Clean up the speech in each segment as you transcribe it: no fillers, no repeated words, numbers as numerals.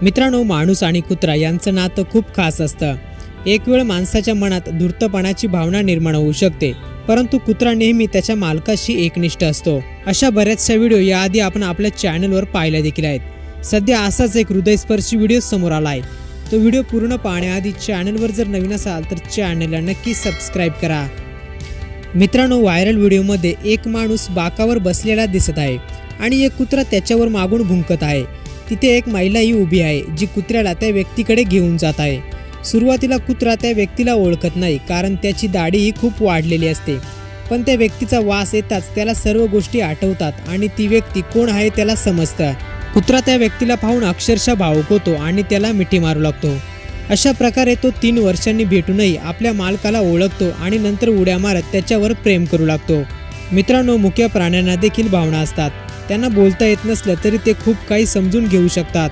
मित्रांनो, माणूस आणि कुत्रा यांचं नातं खूप खास असतं। एक वेळ माणसाच्या मनात धूर्तपणाची भावना निर्माण होऊ शकते, परंतु कुत्रा नेहमी त्याच्या मालकाशी एकनिष्ठ असतो। अशा बऱ्याचशा व्हिडिओ याआधी आपण आपल्या चॅनलवर पाहिल्या देखील आहेत। सध्या असाच एक हृदयस्पर्शी व्हिडिओ समोर आला आहे। तो व्हिडिओ पूर्ण पाहण्याआधी चॅनलवर जर नवीन असाल तर चॅनलला नक्की सबस्क्राइब करा। मित्रांनो, व्हायरल व्हिडिओमध्ये एक माणूस बाकावर बसलेला दिसत आहे आणि एक कुत्रा त्याच्यावर मागून भुंकत आहे। तिथे एक महिलाही उभी आहे जी कुत्र्याला त्या व्यक्तीकडे घेऊन जात आहे। सुरुवातीला कुत्रा त्या व्यक्तीला ओळखत नाही, कारण त्याची दाढीही खूप वाढलेली असते। पण त्या व्यक्तीचा वास येताच त्याला सर्व गोष्टी आठवतात आणि ती व्यक्ती कोण आहे त्याला समजतं। कुत्रा त्या व्यक्तीला पाहून अक्षरशः भावुक होतो आणि त्याला मिठी मारू लागतो। अशा प्रकारे तो 3 वर्षांनी भेटूनही आपल्या मालकाला ओळखतो आणि नंतर उड्या मारत त्याच्यावर प्रेम करू लागतो। मित्रांनो, मुक्या प्राण्यांना देखील भावना असतात। त्यांना बोलता येत नसलं तरी ते खूप काही समजून घेऊ शकतात।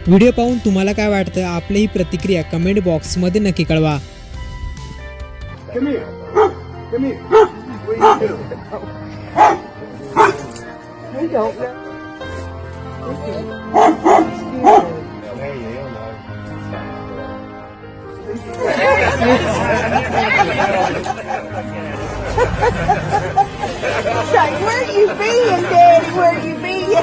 व्हिडिओ पाहून तुम्हाला काय वाटतं, आपलीही प्रतिक्रिया कमेंट बॉक्समध्ये नक्की कळवा। Like, where you being, Daddy? Where you being?